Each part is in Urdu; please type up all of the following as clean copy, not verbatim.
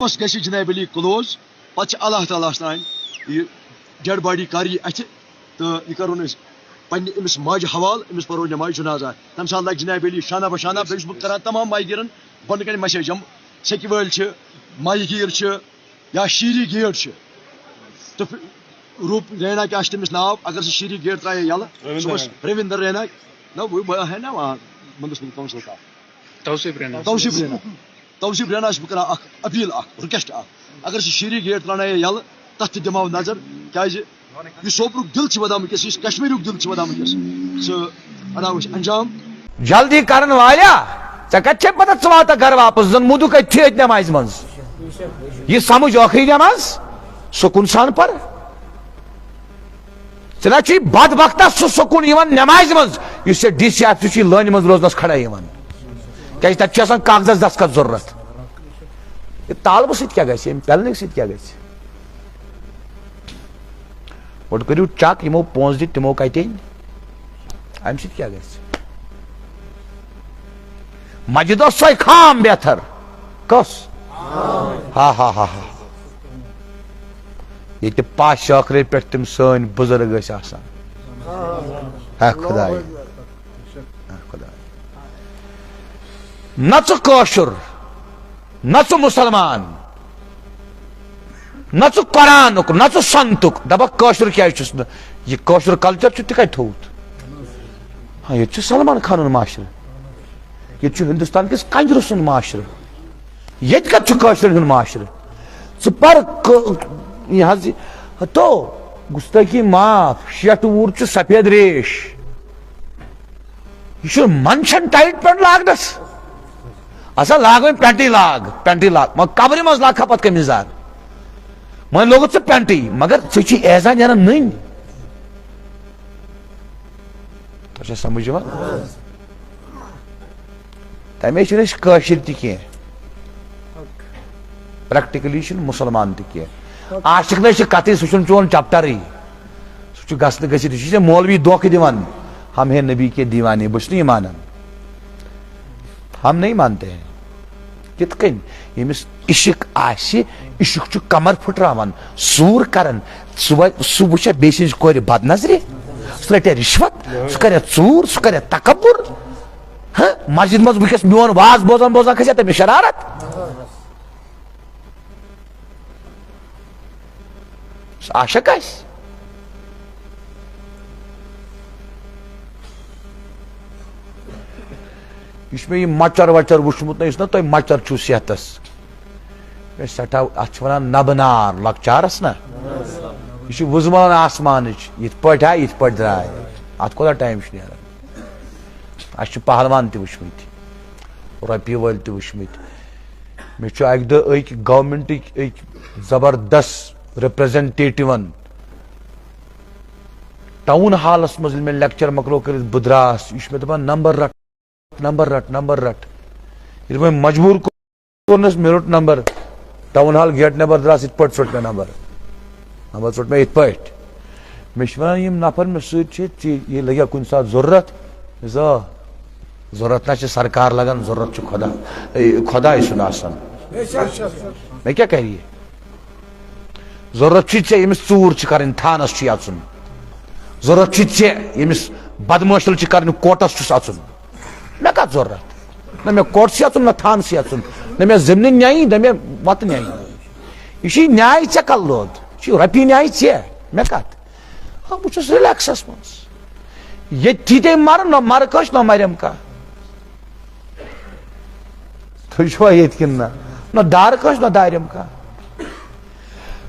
گژھِ جناب علی کلوز پتہٕ چھِ اللہ تعالیٰ تانۍ یہِ ڈیڈ باڈی کر یہِ اَتھِ تہٕ یہِ کرون أسۍ پننہِ أمِس ماجہِ حوالہٕ أمِس پرو نماز جنازہ تمہِ ساتہٕ لگہِ جناب علی شانہ بشانہ بیٚیہِ چھُس بہٕ کران تمام ماہہِ گیرن گۄڈٕ کنہِ مسیج یِم سیٚکہِ وٲلۍ چھِ ماہہِ گیٖر چھِ یا شیٖری گیٹ چھِ تہٕ روٗپ رینا کیٛاہ چھُ تٔمِس ناو اگر سُہ شیٖری گیٹ ترٛایہِ یَلہٕ سُہ اوس رویندر رینا نہ وہ ہے نا وہاں مندسپل کونسل کا توصیف رینا چھُس بہٕ کران اکھ اپیٖل اکھ رِکویسٹ اکھ اگر سُہ شیٖری گیٹ ترٛاونایہِ یَلہٕ تتھ تہِ دِمو نظر کیٛازِ یُس سوپرُک دِل چھُ وَدان وٕنکیٚس یُس کشمیٖرُک دِل چھُ وَدان وٕنکیٚس سُہ اَناو أسۍ انجام جلدی کرن والیا ژےٚ کتہِ چھے پتہ ژٕ واتکھ گرٕ واپس زن موٗدُکھ أتھی أتھۍ نمازِ منٛز یہِ سمجھ ٲخری نماز سکوٗن سان پر ژےٚ نہ چھُے بد وقتس سُہ سکوٗن یِوان نمازِ منٛز یُس ژےٚ ڈی سی آفسہِ چھُے لٲنہِ منٛز روزنس کھڑا یِوان کیٛازِ تتہِ چھُ آسان کاغذس دستخط ضروٗرت یہِ طالبہٕ سۭتۍ کیٛاہ گژھِ أمۍ پیلنِک سۭتۍ کیٛاہ گژھِ گۄڈٕ کٔرِو چک یِمو پونٛسہٕ دِتۍ تِمو کتہِ أنۍ امہِ سۭتۍ کیٛاہ گژھِ مسجد اوس سۄے خام بہتر کۄس ہا ہا ہا ہا ییٚتہِ پاش شٲخرِ پٮ۪ٹھ تِم سٲنۍ بُزرگ ٲسۍ آسان ہے خۄداے نہ ژٕ کٲشُر نہ ژٕ مُسلمان نہ ژٕ قرآنُک نہ ژٕ سنتُک دپکھ کٲشُر کیٛازِ چھُس نہٕ یہِ کٲشُر کلچر چھُ تہِ کتہِ تھوٚوُتھ ہاں ییٚتہِ چھُ سلمان خانُن معاشرٕ ییٚتہِ چھُ ہندوستان کِس کنجرٕ سُنٛد معاشرٕ ییٚتہِ کتہِ چھُ کٲشرٮ۪ن ہُنٛد معاشرٕ ژٕ پر یہِ حظ تو گُستٲخی معاف شیٹھ وُہُر چھُ سفید ریش یہِ چھُ منشن ٹایٹ پینٹ لاگنس اصل لاگ وۄنۍ پینٹٕے لاگ مگر قبرِ منٛز لاگکھا پتہٕ قمیٖض دار وۄنۍ لوگُتھ ژٕ پینٹٕے مگر ژےٚ چھُے اعزاز نیران نٔنۍ تۄہہِ چھا سمجھ یِوان تمے چھِنہٕ أسۍ کٲشِر تہِ کینٛہہ پریکٹِکلی چھِنہٕ مُسلمان تہِ کینٛہہ عاشق نَے چھِ کتھٕے سُہ چھُنہٕ چون چپٹرٕے سُہ چھُ گژھنہٕ گٔژھِتھ یہِ چھُ ژےٚ مولوی دھوکہٕ دِوان ہم ہے نبی کے دیوانے بہٕ چھُس نہٕ یہِ مانان ہم نہیں مانتے ہیں کِتھ کٔنۍ ییٚمِس عشق آسہِ عشق چھُ کمر پھٕٹراوان ژوٗر کران سُہ وٕچھا بیٚیہِ سٕنٛزِ کورِ بد نظرِ سُہ رٹیا رِشوت سُہ کریا ژوٗر سُہ کریا تکبُر مسجد منٛز وٕنکیٚس میون واز بوزان بوزان کھسیا تٔمِس شرارت سُہ عاشق آسہِ یہِ چھُ مےٚ یہِ مچر وچر وٕچھمُت نہ یُس نہ تۄہہِ مچر چھُو صحتس مےٚ سٮ۪ٹھاہ اتھ چھِ ونان نبہٕ نار لۄکچارس نا یہِ چھُ وٕزمان آسمانٕچ یِتھ پٲٹھۍ آے یِتھ پٲٹھۍ درٛاے اتھ کوتاہ ٹایم چھُ نیران اسہِ چھِ پہلوان تہِ وٕچھمٕتۍ رۄپیہِ وٲلۍ تہِ وٕچھمٕتۍ مےٚ چھُ اکہِ دۄہ أکۍ گورمنٹٕکۍ أکۍ زبردست رِپریزنٹیٹِون ٹاوُن ہالس منٛز ییٚلہِ مےٚ لیکچر مۄکلو کٔرِتھ بہٕ درٛاس یہِ چھُ مےٚ دپان نمبر رٹ ییٚلہِ وۄنۍ مجبوٗر کوٚرنس مےٚ روٚٹ نمبر ٹاوُن ہال گیٹ نٮ۪بر درٛاس یِتھ پٲٹھۍ ژوٚٹ مےٚ نمبر ژوٚٹ مےٚ یِتھ پٲٹھۍ مےٚ چھِ ونان یِم نفر مےٚ سۭتۍ چھِ ژےٚ یہِ لگیا کُنہِ ساتہٕ ضروٗرت ضروٗرت نہ چھِ سرکار لگان ضروٗرت چھُ خۄداے سُنٛد آسان مےٚ کیٛاہ کرِ یہِ ضروٗرت چھُے ژےٚ ییٚمِس ژوٗر چھِ کرٕنۍ تھانس چھُے اژُن ضروٗرت چھُے ژےٚ ییٚمِس بدمٲشل چھِ کرٕنۍ کوٹس چھُس اژُن مےٚ کتھ ضروٗرت نہ مےٚ کوٹسٕے اژُن نہ تھانسٕے اژُن نہ مےٚ زمینہِ نیایی نہ مےٚ وتہٕ نیایی یہِ چھُے نیاے ژےٚ کل دود یہِ چھُے رۄپیہِ نیاے ژےٚ مےٚ کتھ بہٕ چھُس رِلیکسس منٛز ییٚتھی تے مرٕ نہ مرٕ کٲنٛسہِ نہ مریم کانٛہہ تُہۍ چھُوا ییٚتہِ کِنہٕ نہ دارٕ کٲنٛسہِ نہ داریم کانٛہہ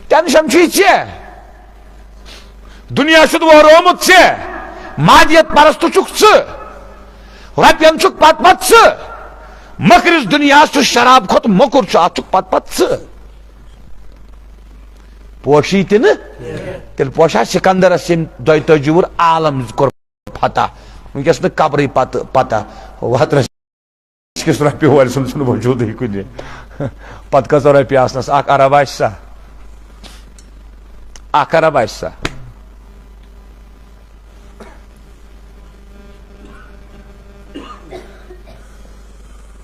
ٹینشن چھُے ژےٚ دُنیا چھُتھ وٲرومُت ژےٚ مادیت پرست چھُکھ ژٕ رۄپین چھُکھ پتہٕ ژٕ مٔکرِس دُنیاہس چھُ شراب کھۄتہٕ موٚکُر چھُ اتھ چھُکھ پتہٕ ژٕ پوشی تہِ نہٕ تیٚلہِ پوشا سکندرس ییٚمۍ 42 وُہُر عالم کوٚر فتح ونکیٚس نہٕ قبرٕے پتہ وترس کِس رۄپیہِ وٲلۍ سُنٛد چھُنہٕ وجوٗدٕے کُنہِ پتہٕ کۭژاہ رۄپیہِ آسنس 1 ارب آسہِ سا 1 ارب آسہِ سا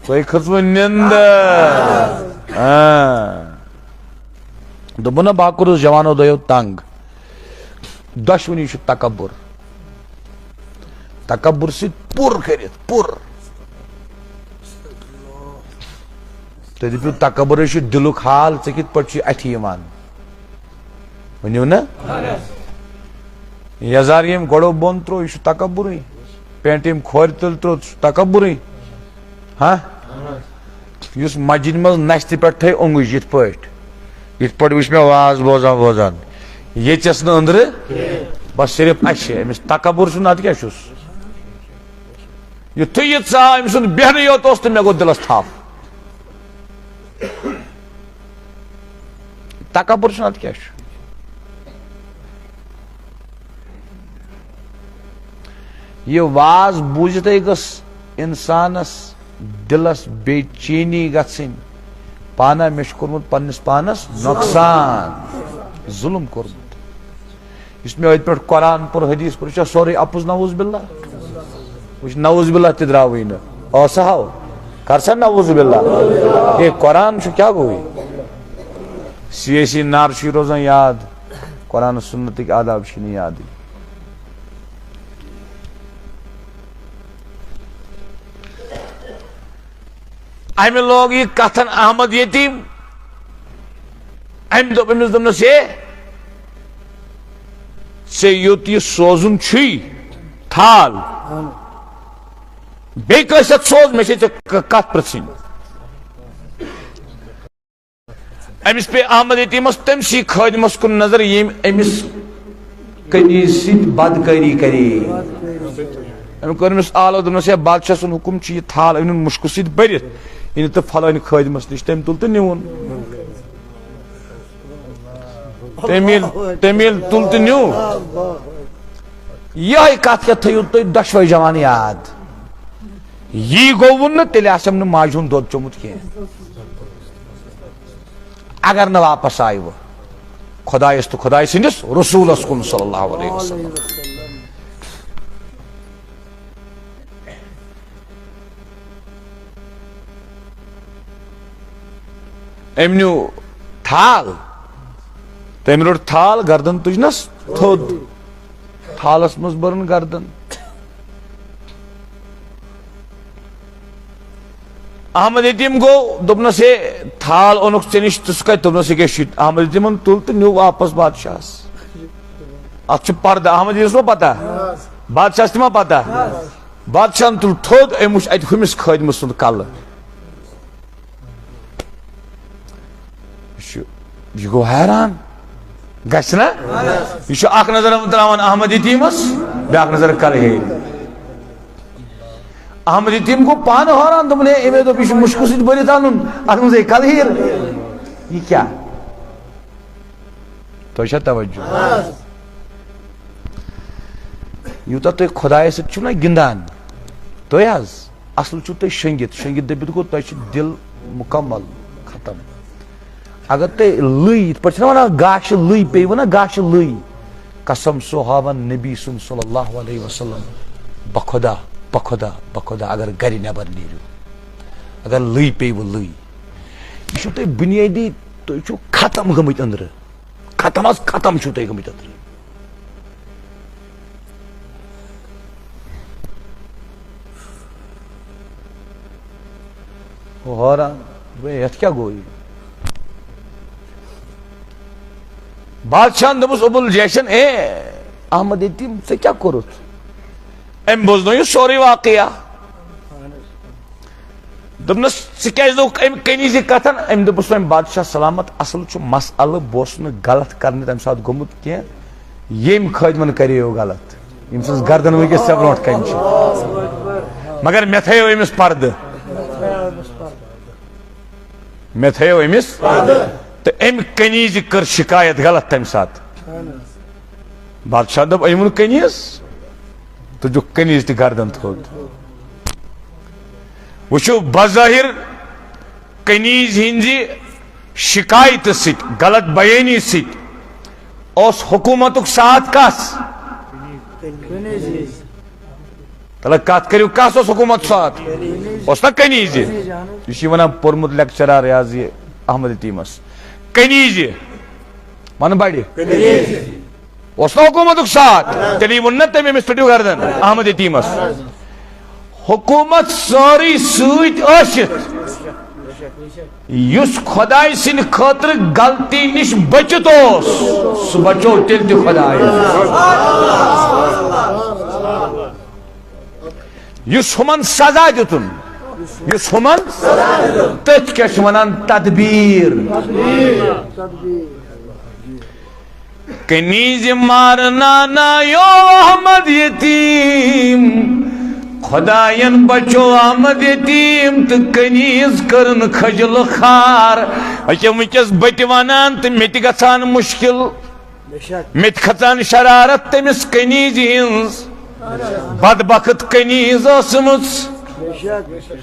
تۄہہِ کھٔژوٕ نِندٕر دوٚپُن بہٕ کوٚرُس جوانو دۄیو تنگ دۄشوٕنی چھُ تکبر تکبر سۭتۍ پُر کٔرِتھ پُر تُہۍ دٔپِو تکبرے چھُ دِلُک حال ژےٚ کِتھ پٲٹھۍ چھُے اَتھِ یِوان ؤنِو نا یزار ییٚمۍ گۄڈو بۄن ترٛوو یہِ چھُ تکبرٕے پینٹ ییٚمۍ کھورِ تل ترٛوو سُہ چھُ تکبرٕے ہاں یُس مسجد منٛز نستہِ پٮ۪ٹھ تھٲے اوٚنگٕج یِتھ پٲٹھۍ وٕچھ مےٚ واز بوزان ییٚژٮ۪س نہٕ أنٛدرٕ بس صرف اَسہِ أمِس تکبر چھُ نتہٕ کیٛاہ چھُس یُتھُے یہِ ژاو أمۍ سُنٛد بیہنٕے یوت اوس تہٕ مےٚ گوٚو دِلس تھپھ تکبر چھُ نتہٕ کیٛاہ چھُ یہ واز بوٗزِتھٕے گٔژھ اِنسانس دِلس بے چینی گژھٕنۍ پانا مےٚ چھُ کوٚرمُت پننِس پانس نۄقصان ظُلم کوٚرمُت یُس مےٚ أتھۍ پٮ۪ٹھ قرآن پوٚر حدیث پوٚر یہِ چھا سورُے اپُز نعوذ باللہ وٕچھ نعوذ باللہ تہِ درٛاوٕے نہٕ ٲسہٕ ہاو کر سا نعوذ باللہ ہے قرآن چھُ کیٛاہ گوٚو یہِ سیٲسی نعرٕ چھُے روزان یاد قرآن سُنتٕکۍ آداب چھِ نہٕ یادٕے امہِ لوگ یہِ کتھن احمد یتیٖم امہِ دوٚپ أمِس دوٚپنس ہے ژےٚ یوٚت یہِ سوزُن چھُے تھال بیٚیہِ کٲنٛسہِ اتھ سوز مےٚ چھے ژےٚ کتھ پرژھٕنۍ أمِس پے احمد یتیٖمس تٔمسٕے خٲدمس کُن نظر ییٚمۍ أمِس کنیز سۭتۍ بدکٲری کرے أمۍ کوٚر أمِس آلو دوٚپنس ہے بادشاہ سُنٛد حُکُم چھُ یہِ تھال أنِن مُشکہٕ سۭتۍ بٔرِتھ یہِ تہٕ پھلٲنہِ خٲدمس نِش تٔمۍ تُل تہٕ نِوُن تٔمۍ ییٚلہِ تُل تہٕ نیوٗ یِہے کتھ کیٛاہ تھٲیِو تُہۍ دۄشوے جوان یاد یی گوٚوُن نہٕ تیٚلہِ آسٮ۪م نہٕ ماجہِ ہُنٛد دۄد چوٚمُت کینٛہہ اگر نہٕ واپس آیوٕ خۄدایس تہٕ خۄداے سٕنٛدِس رسوٗلس کُن صلی اللہ علیہ وسلم أمۍ نیوٗ تھال تٔمۍ روٚٹ تھال گردن تُجنس تھوٚد تھالس منٛز بٔرٕن گردن احمد یتیٖم گوٚو دوٚپنس ہے تھال اوٚنُکھ ژےٚ نِش ژٕ سُہ کتہِ دوٚپنس یہِ گژھِ شُرۍ احمد یتیٖمن تُل تہٕ نیوٗ واپس بادشاہس اتھ چھُ پردٕ احمد یتیٖمس ما پتہ بادشاہس تہِ ما پتہ بادشاہن تُل تھوٚد أمۍ وٕچھ اتہِ ہُمِس خٲدمہٕ سُنٛد کلہٕ یہِ گوٚو حیران گژھِ نا یہِ چھُ اکھ نظر تراوان احمد یتیٖمس بیاکھ نظر کلہیرِ احمد یتیٖم گوٚو پانہٕ حٲران دوٚپُن ہے أمۍ دوٚپ یہِ چھُ مُشکہٕ سۭتۍ بٔرِتھ انُن اتھ منٛز ہے کلہیٖر یہِ کیٛاہ تۄہہِ چھا توجہ یوٗتاہ تُہۍ خۄدایس سۭتۍ چھِو نا گِنٛدان تُہۍ حظ اصل چھُو تُہۍ شٔنگِتھ دٔپِتھ گوٚو تۄہہِ چھُ دِل مُکمل ختم اگر تُہۍ لٔے یِتھ پٲٹھۍ چھِنہ ونان گاشہِ لٔے پیٚیِوٕ نا گاشہِ لٔے قسم سُہ ہاوان نبی سُنٛد صلی اللہ علیہ وسلم بخۄدا اگر گرِ نٮ۪بر نیٖرِو اگر لٔے پیٚیِوٕ لٔے یہِ چھُو تۄہہِ بُنیٲدی تُہۍ چھِو ختم گٔمٕتۍ أنٛدرٕ ختم چھِو تُہۍ گٔمٕتۍ أنٛدرٕ حٲران یتھ کیٛاہ گوٚو یہِ بادشاہن دوٚپُس ابو الجیشن اے احمد یتیٖم ژےٚ کیٛاہ کوٚرُتھ أمۍ بوزنو یہِ سورُے واقعہ دوٚپنس ژٕ کیٛازِ دوٚپُکھ أمۍ کنیٖز یہِ کتھن أمۍ دوٚپُس وۄنۍ بادشاہ سلامت اصل چھُ مسئلہٕ بہٕ اوسُس نہٕ غلط کرنہِ تمہِ ساتہٕ گوٚمُت کینٛہہ ییٚمۍ خٲدمن کریو غلط ییٚمۍ سٕنٛز گردن وٕنکیٚس ژےٚ برونٛٹھ کنہِ چھِ مگر مےٚ تھٲیو أمِس پردٕ تہٕ أمۍ کنیٖزِ کٔر شِکایت غلط تمہِ ساتہٕ بادشاہ دوٚپ أنۍ وُن کنیٖز تُجُکھ کنیٖز تہِ گردن تھوٚد وٕچھِو بظٲہِر کنیٖز ہِنٛزِ شِکایتہٕ سۭتۍ غلط بیٲنی سۭتۍ اوس حکوٗمتُک ساتھ کس تلہٕ کتھ کٔرِو کس اوس حکوٗمت ساتھ اوس نا کنیٖزِ یہِ چھُ ونان پوٚرمُت لیکچرار یہِ حظ یہِ احمد یتیٖمس کنیٖزِ من بڑی اس حکومت ساتھ تیلی ون تم پٹو گردن احمد یتیمس حکومت ساری ست یس خدائے سن خاطر غلطی نش بچت سہ بچو تیل تہ خدائے یس ہمن سزا دتن یس ہمن تت کیا ونان تدبیر کنیز مارنا نایو احمد یتیم خدائین بچو احمد یتیم تو کنیز کرن خجل خار اچھا ونکس بت ونان تو مت گژھان مشکل مت کھژان شرارت تمس کنیز ہنز بدبخت کنیز ٲسمٕژ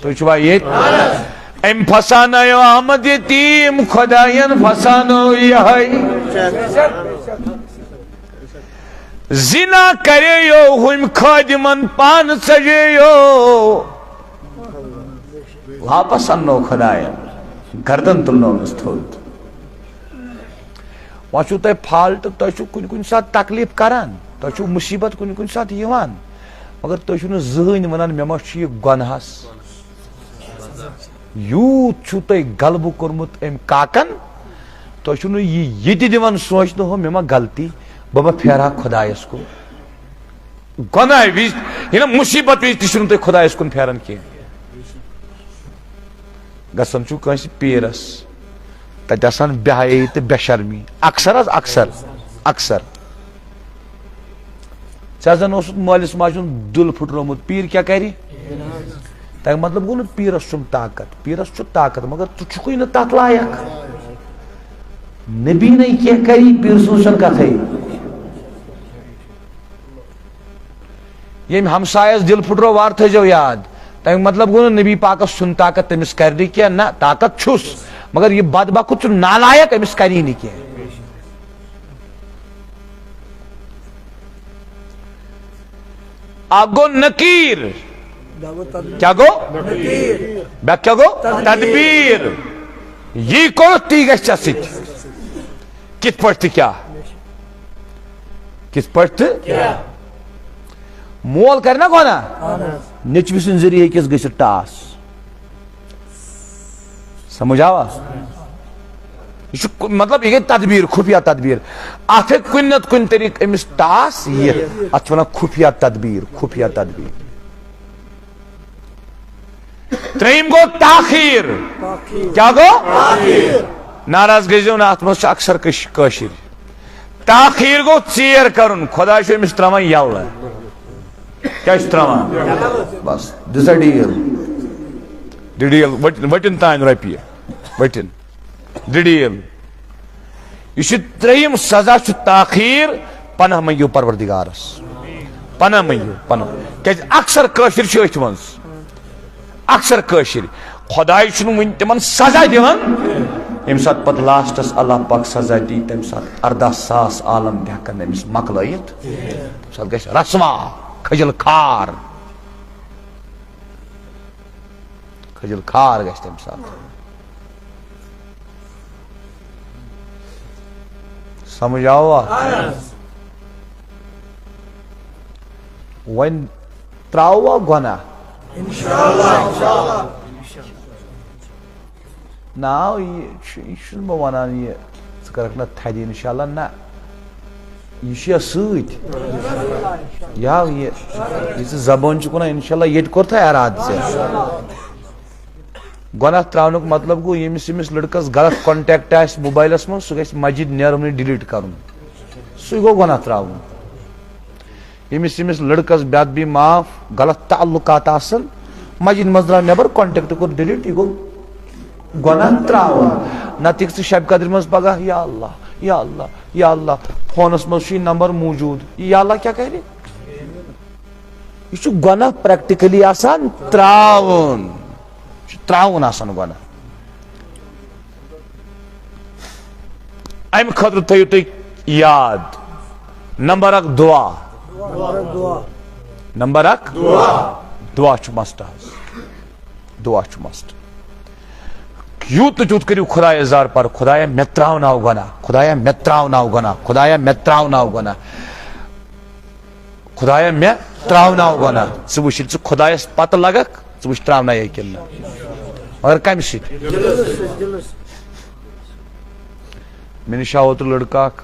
تُہۍ چھُوا ییٚتہِ ام پھسانو احمد یتیم خدائین پھسانو یہ زنا کریو ہم خادمن پان سجیو واپس انو خدائین گردن تلنو نس تھوت وہاں چھو تہ فالٹ تہ چھو کن سات تکلیف کران تہ چھو مصیبت کن سات یوان مگر تہ چھو زہن ونان مے ما چھ یہ گناہس یوت چھو تہ غلبہ کورمت ام کاکن تہ چھو یہ دِوان سوچنہ ہو مے ما غلطی بابا پھیرا خدایس کو گناہ وز یہ مصیبت وز تہ تھی خدایس کن پھیران کی گسان چھو کنس پیرس تت آسان بے حیائی تو بے شرمی اکثر اکثر ژےٚ اس مالس ماجہ دل پھٹرومت پیر کیا کری تک مطلب گو نا پیرس چھم طاقت پیرس چھ طاقت مگر ژٕ چھُکھٕے نہٕ تتھ لایق نبی نے کیا کری پیر سوشن کتھے یم ہمسایس دل پھٹرو وار تھو یاد تمیک مطلب گو نا نبی پاکس چھن طاقت تمس کر کی نا طاقت چھس مگر یہ بدبخت چھ نالائق امس کری نی کی اب گو نکیر کیا گو بیک کیا گو تدبیر یہ کو تی گژھِ ژےٚ سۭتۍ کت پٲٹھۍ کیا کت پٲٹھۍ مول کر نا گونا نیچوی سن ذریعہ کس گژھِ ٹاس سمجھ آوا یہ مطلب یہ گئی تدبیر خفیہ تدبیر ات کن نت کن طریقہ امس ٹاس یہ ات ونان خفیہ تدبیر تریم گو تاخیر کیا گو ناراض گژھو نا ات مز اکثر کشیر تاخیر گو ژیر کرن خدا چھ امس تراوان یلہ کیا چھ تراوان بس دس ڈیل وٹن تان رۄپیہِ وٹن ڈیل یہ تریم سزا چھ تاخیر پناہ منگیو پروردگارس پناہ منگیو پناہ کیاز اکثر کاشر چھ اتھ مز اکثر کاشر خداے چھن ون تمن سزا دیوان یم سات پت لاسٹس اللہ پاک سزا دی تم سات 14,000 عالم تہ ہکن امس مکلائت سات گژھِ رسوا کھجل کھار گژھِ تم سات سمجھ آوا ون تراوا گناہ نا یہ بہ ونان یہ ژٕ کرکھ نا تھدِ انشاءاللہ نا یہ ست یہ زبان کنا انشاءاللہ یہ کور تھا اراد سے گناہ تراونک مطلب گو یمس لڑکس غلط کانٹیکٹ آس موبائلس من سہ گژھِ مسجد نیرونی ڈیلیٹ کرن سہ گو گناہ تراون یمس لڑکس بے ادبی معاف غلط تعلقات آسن مسجد مز درا نیبر کانٹیکٹ کور ڈیلیٹ یہ گو گناہ تراون نتہ ژٕ شب قدر مز پگہ یا اللہ یا اللہ یا اللہ فونس مز نمبر موجود یا اللہ کیا کرِ یہ گناہ پریکٹیکلی آسان تراون آسان گناہ ام خاطر تھیو تھی یاد نمبر 1 دعا نمبر 1 دعا چھ مسٹ دعا چھ مسٹ یوت تیوت کریو خدایا زار پار خدایا مے تراوناو گناہ خدایا مے تراوناو گناہ خدایا مے تراوناو گناہ خدایا مے تراوناو گناہ ژٕ وٕچھ ژٕ خدایس پتہ لگکھ ژٕ وٕچھ تراونایے کِنہٕ نہ مگر کمہِ سۭتۍ مےٚ نِش آو اوترٕ لڑکہٕ اکھ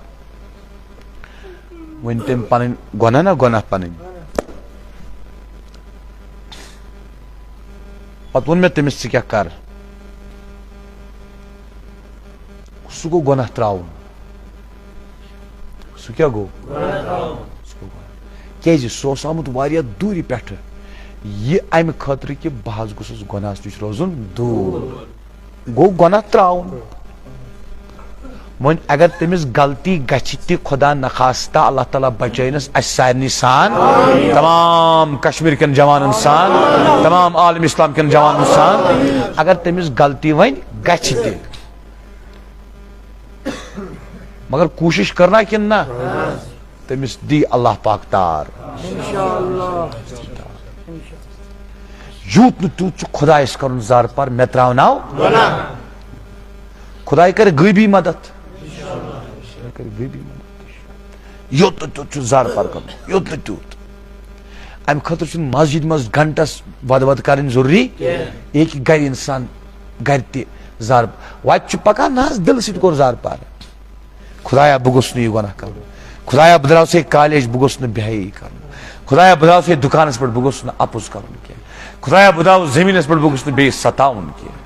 وۄنۍ تٔمۍ پنٕنۍ گۄناہ نا گۄناہ پنٕنۍ پتہٕ ووٚن مےٚ تٔمِس ژٕ کیٛاہ کر سُہ گوٚو گۄناہ تراوُن سُہ کیٛاہ گوٚو کیازِ سُہ اوس آمُت واریاہ دوٗرِ پٮ۪ٹھٕ یہ امہِ خٲطرٕ کہِ بہٕ حظ گوٚژھُس گۄناہس نِش روزُن دوٗر گوٚو گۄناہ تراوُن وۄنۍ اگر تٔمِس غلطی گژھِ تہِ خۄدا نخواستہ اللہ تعالیٰ بچٲینس اسہِ سارنٕے سان تمام کشمیٖر کٮ۪ن جوانن سان تمام عالم اسلام کٮ۪ن جوانن سان اگر تٔمِس غلطی وۄنۍ گژھِ تہِ مگر کوٗشش کرنا کِنہٕ نہ تٔمِس دی اللہ پاک تار یوٗت نہٕ تیوٗت چھُ خۄدایس کرُن زار پار مےٚ تراوناو خۄداے کرِ غٲبی مدد یوٚت نہٕ تیوٗت چھُ زار پار کرُن یوٚت نہٕ تیوٗت امہِ خٲطرٕ چھُنہٕ مسجد منٛز گنٹس ود ود کرٕنۍ ضروٗری یہِ ہیٚکہِ گرِ انسان گرِ تہِ زار وتہِ چھُ پکان نہ حظ دلہٕ سۭتۍ کوٚر زار پار خدایا بہٕ گوٚژھ نہٕ یہِ گۄناہ کرُن خدایا بہٕ درٛاوُس ہے کالیج بہٕ گوٚژھ نہٕ بے حیٲیی کرُن خدایا بہٕ درٛاوُس ہے دُکانس پٮ۪ٹھ بہٕ گوٚژھ نہٕ اپُز کرُن کینٛہہ خدایا بہٕ درٛاوُس زٔمیٖنس پٮ۪ٹھ بہٕ گوٚژھ نہٕ بیٚیِس ستاوُن کینٛہہ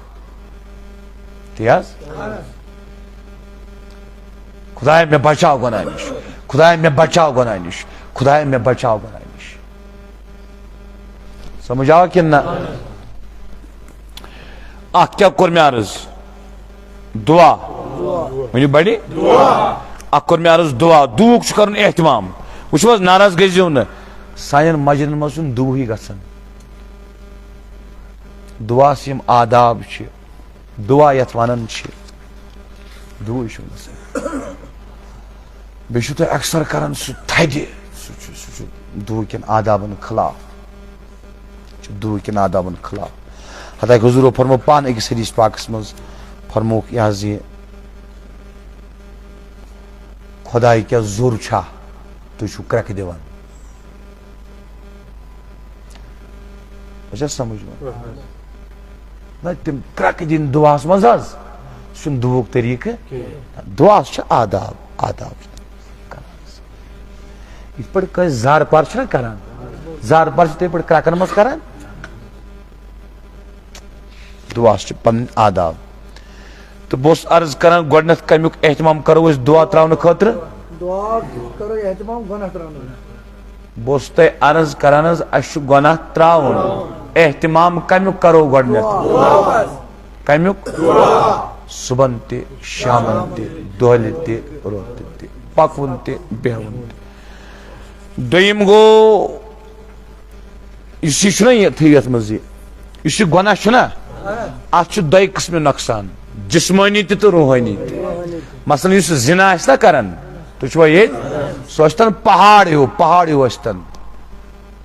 تی حظ خدایا مےٚ بچاو گۄناہ نِش خدایا مےٚ بچاو گۄناہ نِش خدایا مےٚ بچاو گۄناہ نِش سمجھ آو کِنہٕ نہ اکھ کیٛاہ کوٚر مےٚ عرض دعا ؤنِو بڑِ اکھ کوٚر مےٚ عرض دعا دُعہُک چھُ کرُن احتمام وٕچھِو حظ ناراض گٔژھۍزیو نہٕ سانٮ۪ن مسجدن منٛز چھُنہٕ دُعہٕے گژھان دعاہس یِم آداب چھِ دعا یتھ ونان چھِ دُعہٕے چھُنہٕ گژھان بیٚیہِ چھُو تُہۍ اکثر کران سُہ تھدِ سُہ چھُ دُعہٕ کٮ۪ن آدابن خلاف چھُ دُعہٕ کٮ۪ن آدابن خلاف حتیٰ کہ حضوٗرو فرمو پانہٕ أکِس حدیث پاکس منٛز فرمووُکھ یہِ حظ یہِ خۄداے کیٛاہ ضوٚر چھا تُہۍ چھِو کرٛٮ۪کہٕ دِوان چھا سمجھ نہ تِم کرٛٮ۪کہٕ دِنۍ دُعاہس منٛز حظ سُہ چھُنہٕ دُعہُک طریٖقہٕ دُعاہس چھِ آداب آداب یِتھ پٲٹھۍ کٲنٛسہِ زار پار چھِنہ کران زار پار چھِ تِتھٕے پٲٹھۍ کرٛٮ۪کن منٛز کران دُعاہس چھِ پنٕنۍ آداب تہٕ بہٕ اوسُس عرض کران گۄڈٕنیتھ کمیُک احتمام کرو أسۍ دعا تراونہٕ خٲطرٕ بہٕ اوسُس تۄہہِ عرض کران حظ اسہِ چھُ گۄناہ تراوُن احتمام کمیُک کرو گۄڈٕنیتھ کمیُک صبحن تہِ شامن تہِ دۄہلہِ تہِ روتہِ تہِ پکوُن تہِ بیہوُن تہِ دوٚیِم گوٚو یُس یہِ چھُنہ یتھ منٛز یُس یہِ گۄناہ چھُنہ اتھ چھُ دۄیہِ قٕسمہِ نۄقصان جسمٲنی تہِ تہٕ روحٲنی تہِ مثلاً یُس زِنا آسہِ نہ کران تُہۍ چھُوا ییٚتہِ سُہ ٲسۍتن پہاڑ ہیوٗ ٲسۍتن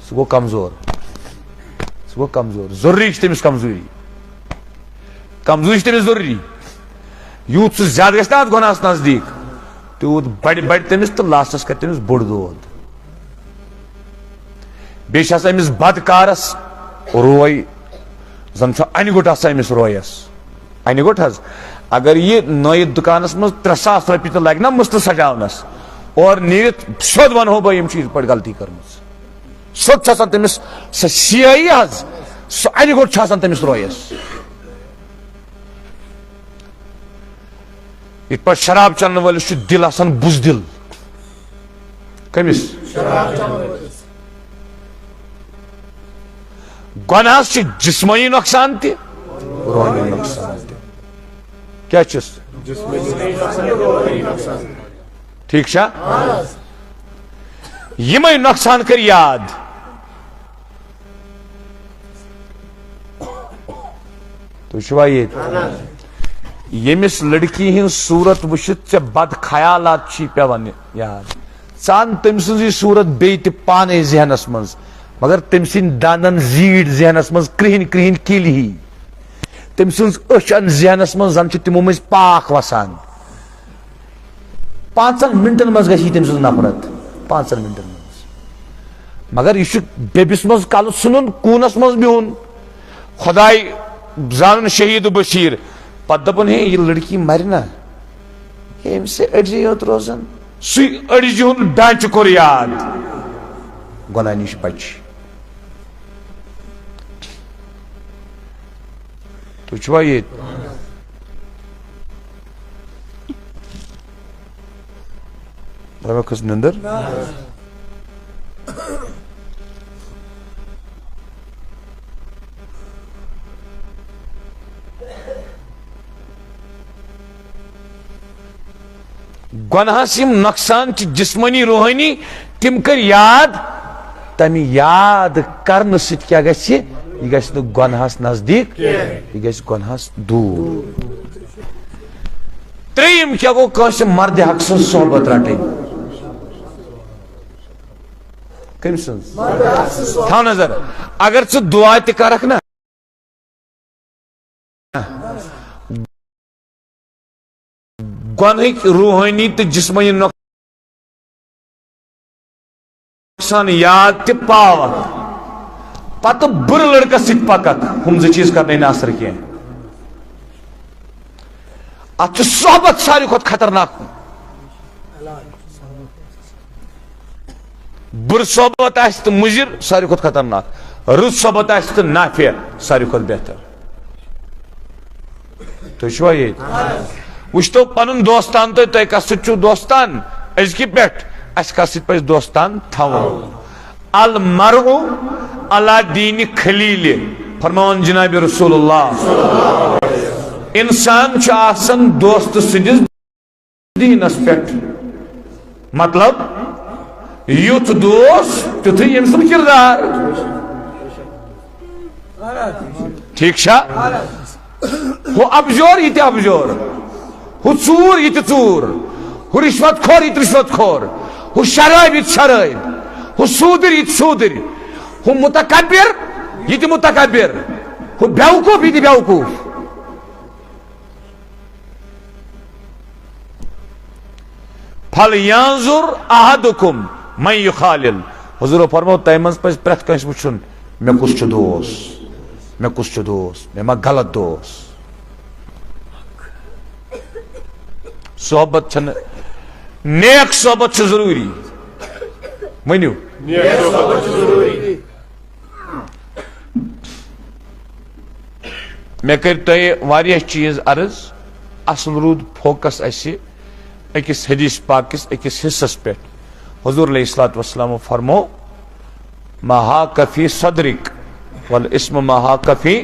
سُہ گوٚو کمزور ضروٗری چھِ تٔمِس کمزوٗری چھِ تٔمِس ضروٗری یوٗت سُہ زیادٕ گژھِ نہ اتھ گۄناہس نزدیٖک تیوٗت بڑِ تٔمِس تہٕ لاسٹس کرِ تٔمِس بوٚڑ دود بیٚیہِ چھِ آسان أمِس بدکارس روے زن چھُ انہِ گوٚٹ آسان أمِس رویس انہِ گوٚٹ حظ اگر یہِ نٲیِتھ دُکانس منٛز 3,000 رۄپیہِ تہِ لگہِ نا مٕستہٕ سجاونس اور نیٖرِتھ سیوٚد ونہو بہٕ یِم چھِ یِتھ پٲٹھۍ غلطی کٔرمٕژ سیوٚد چھِ آسان تٔمِس سۄ سیٲیی حظ سُہ انہِ گوٚٹ چھُ آسان تٔمِس رویس یِتھ پٲٹھۍ شراب چنہٕ وٲلِس چھُ دِل آسان بُزدِل کٔمِس گۄناہس چھِ جسمٲنی نۄقصان تہِ روحٲنی نۄقصان تہِ کیٛاہ چھُس ٹھیٖک چھا یِمے نۄقصان کٔرۍ یاد تُہۍ چھِوا ییٚتہِ ییٚمِس لڑکی ہٕنٛز صوٗرت وٕچھِتھ ژےٚ بد خیالات چھی پیوان یاد ژٕ ان تٔمۍ سٕنٛزٕے صوٗرت بیٚیہِ تہِ پانے ذہنس منٛز مگر تٔمۍ سٕنٛدۍ دندن زیٖٹھ ذہنس منٛز کرٛہِنۍ کرٛہِنۍ کِلۍ ہی تم سن اچھن ذہنس من زن تمو مز پاک وسان 5 منٹن مز گژھی تم سن نفرت 5 منٹن مز مگر یہ بیبس مز کل ژھنن کونس مز بہن خدائی زان شہید بشیر پتہ دپن ہے یہ لڑکی مر نا ام سے اڑجی یوت روزن سی اڑجی ہن ڈانچ کور یاد گناہ نش بچ تو چھوا یہ کس نندر گناہس یم نقصان چھ جسمانی روحانی تم کر یاد تمہ یاد کرنے ست کیا گژھِ یہ گژھِ نہ گناہس نزدیک یہ گژھِ گناہس دور تریم کیا گو کانس مرد حق سن صحبت رٹن کم سن تھا نظر اگر ژٕ دعا تہ کرکھ نا گنہک روحانی تو جسمانی نقصان یاد تہ پاوک پتہ بر لڑکا ست پکک ہم زٕ چیز کرنے نا اثر کی ات صحبت ساری کھت خطرناک بر صحبت آس تو مضر ساری کھت خطرناک رت صحبت آس تو نافع ساری کھت بہتر تو چھوا یہ وچتو پنن دوستان تو تہ کس ست چھو دوستان ازکہ پہ اس کس ست پز دوستان تھاون المرء علی دین خلیل فرمان جناب رسول اللہ انسان چھ آسن دوست سندس دینس پہ مطلب یوت دوست تیتھ یم سن کردار ٹھیک چھا ہو ابجور یہ تہ ابجور ہو ژور یہ تہ ژور ہو رشوت خور یہ تہ رشوت خور ہو شراب یہ تہ شراب ہو سودر یہ تہ سودر ہو متکبر یہ تہ متکبر ہو بیوقوف یہ تہ بیوقوف فَلْيَنْظُرْ أَحَدُكُمْ مَنْ يُخَالِلْ حضور فرمو تیمنز پس پرت کنش وچھن میں کس چھ دوست میں کس چھ دوست میں ما غلط دوست صحبت چھن نیک صحبت چھ ضروری ونیو نیک صحبت چھ ضروری میں کرتا ہے واریہ چیز عرض اصل رود فوکس ایسی اکس حدیث پاکس اکس حصص پہ حضور علیہ الصلوۃ والسلام فرمو ما حاک فی صدرک والاسم ما حاک فی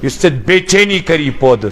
یس بے چینی کری پود